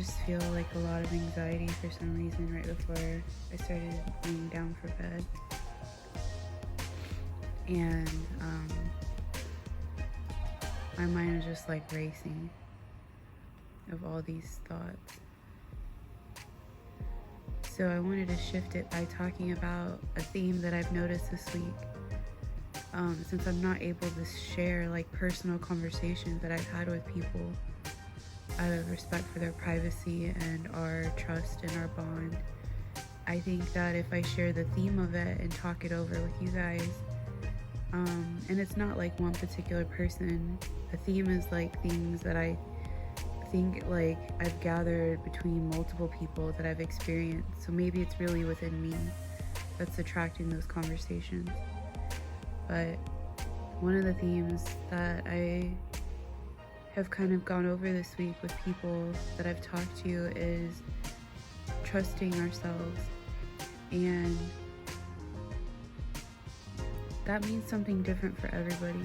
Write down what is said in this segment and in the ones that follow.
just feel like a lot of anxiety for some reason right before I started laying down for bed. And my mind was just like racing of all these thoughts. So I wanted to shift it by talking about a theme that I've noticed this week. Since I'm not able to share like personal conversations that I've had with people out of respect for their privacy and our trust and our bond, I think that if I share the theme of it and talk it over with you guys, and it's not like one particular person, the theme is like things that I think like I've gathered between multiple people that I've experienced. So maybe it's really within me that's attracting those conversations. But one of the themes that I have kind of gone over this week with people that I've talked to is trusting ourselves. And that means something different for everybody.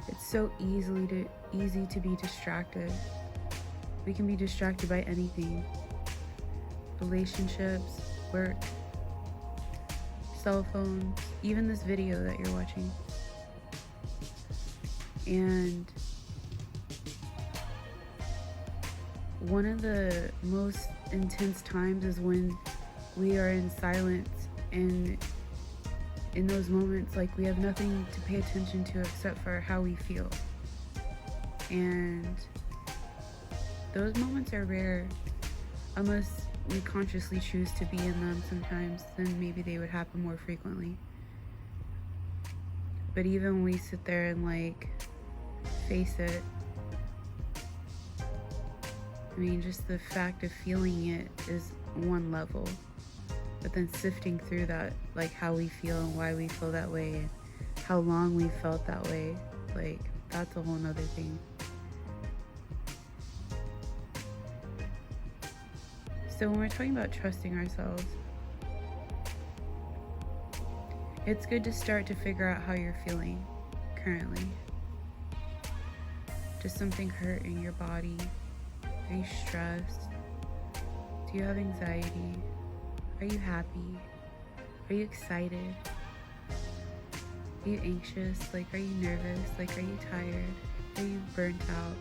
It's so easy to be distracted. We can be distracted by anything. Relationships, work, cell phones, even this video that you're watching. And one of the most intense times is when we are in silence, and in those moments, like, we have nothing to pay attention to except for how we feel. And those moments are rare, unless we consciously choose to be in them sometimes. Then maybe they would happen more frequently. But even when we sit there and like face it, I mean, just the fact of feeling it is one level, but then sifting through that, like how we feel and why we feel that way and how long we felt that way, like that's a whole nother thing. So when we're talking about trusting ourselves, it's good to start to figure out how you're feeling currently. Does something hurt in your body? Are you stressed? Do you have anxiety? Are you happy? Are you excited? Are you anxious? Like, are you nervous? Like, are you tired? Are you burnt out?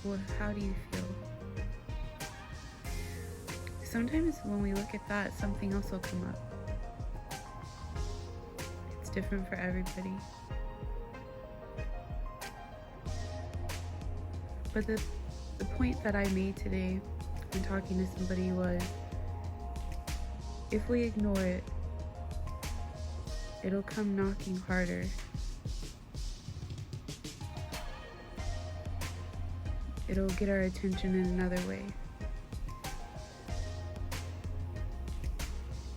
Like, how do you feel? Sometimes when we look at that, something else will come up. It's different for everybody. But the point that I made today when talking to somebody was, if we ignore it, it'll come knocking harder. It'll get our attention in another way.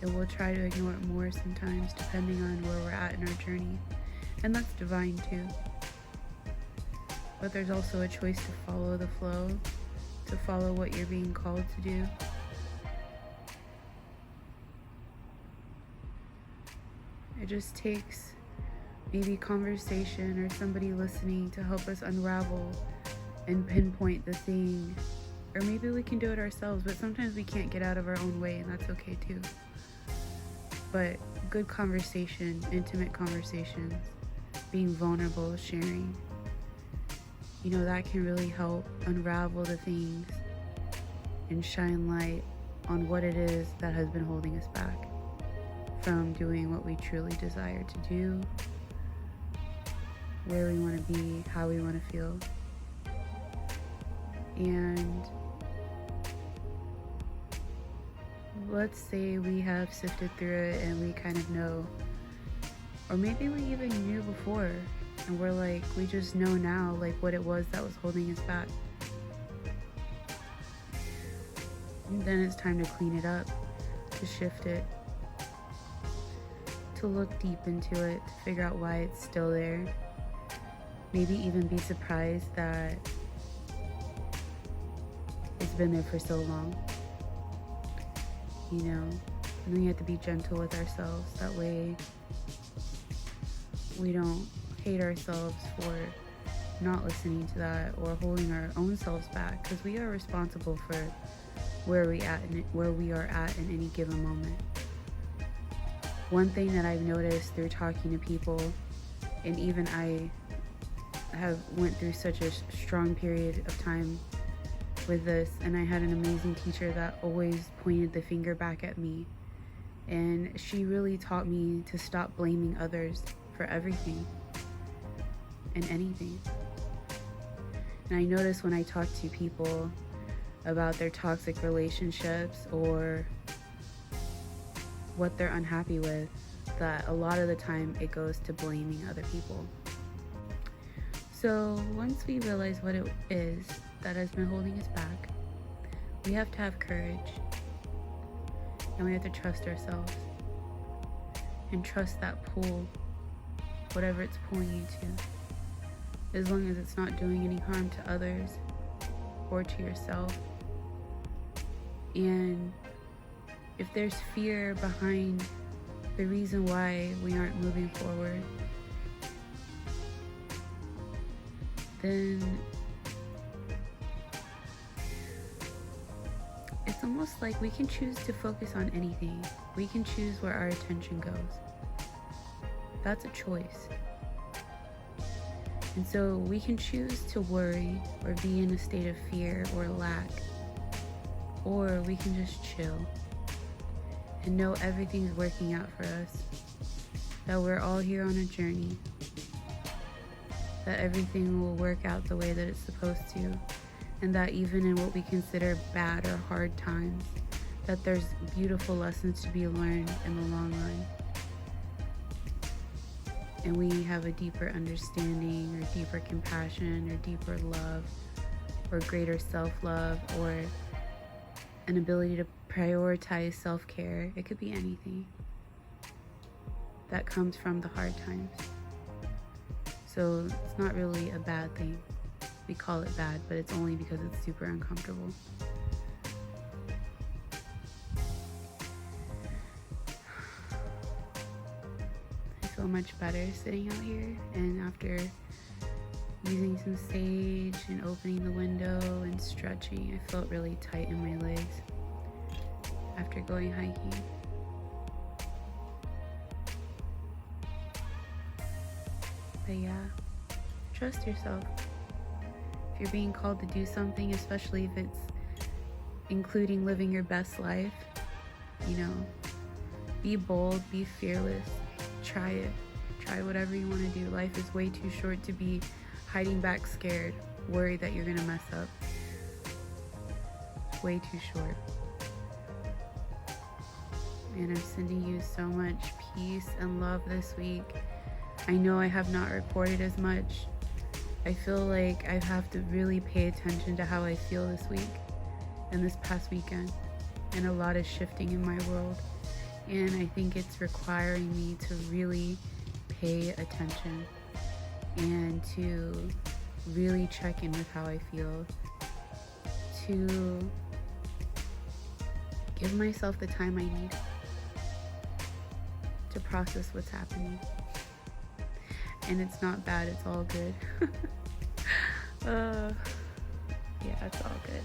And we'll try to ignore it more sometimes, depending on where we're at in our journey. And that's divine too. But there's also a choice to follow the flow, to follow what you're being called to do. It just takes maybe conversation or somebody listening to help us unravel and pinpoint the thing. Or maybe we can do it ourselves, but sometimes we can't get out of our own way, and that's okay too. But good conversation, intimate conversations, being vulnerable, sharing, that can really help unravel the things and shine light on what it is that has been holding us back from doing what we truly desire to do, where we want to be, how we want to feel. And let's say we have sifted through it and we kind of know, or maybe we even knew before and we're like, we just know now like what it was that was holding us back. And then it's time to clean it up, to shift it, to look deep into it, to figure out why it's still there. Maybe even be surprised that it's been there for so long. And then we have to be gentle with ourselves. That way we don't hate ourselves for not listening to that or holding our own selves back, because we are responsible for where we are at in any given moment. One thing that I've noticed through talking to people, and even I have went through such a strong period of time with this, and I had an amazing teacher that always pointed the finger back at me, and she really taught me to stop blaming others for everything and anything. And I notice when I talk to people about their toxic relationships or what they're unhappy with, that a lot of the time it goes to blaming other people. So once we realize what it is that has been holding us back, we have to have courage, and we have to trust ourselves and trust that pull, whatever it's pulling you to, as long as it's not doing any harm to others or to yourself. And if there's fear behind the reason why we aren't moving forward, then it's almost like we can choose to focus on anything. We can choose where our attention goes. That's a choice. And so we can choose to worry or be in a state of fear or lack, or we can just chill and know everything's working out for us, that we're all here on a journey, that everything will work out the way that it's supposed to, and that even in what we consider bad or hard times, that there's beautiful lessons to be learned in the long run. And we have a deeper understanding or deeper compassion or deeper love or greater self-love or an ability to prioritize self-care. It could be anything that comes from the hard times. So it's not really a bad thing. We call it bad, but it's only because it's super uncomfortable. I feel much better sitting out here, and after using some sage and opening the window and stretching, I felt really tight in my legs after going hiking. But yeah, trust yourself. If you're being called to do something, especially if it's including living your best life, be bold, be fearless, try it. Try whatever you want to do. Life is way too short to be hiding back scared, worried that you're gonna mess up. Way too short. And I'm sending you so much peace and love this week. I know I have not recorded as much. I feel like I have to really pay attention to how I feel this week and this past weekend. And a lot is shifting in my world. And I think it's requiring me to really pay attention and to really check in with how I feel, to give myself the time I need to process what's happening. And it's not bad, it's all good. Yeah, it's all good.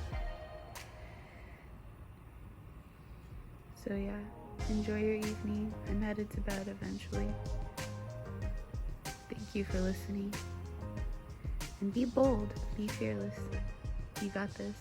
So yeah, enjoy your evening. I'm headed to bed eventually. Thank you for listening. And be bold, be fearless. You got this.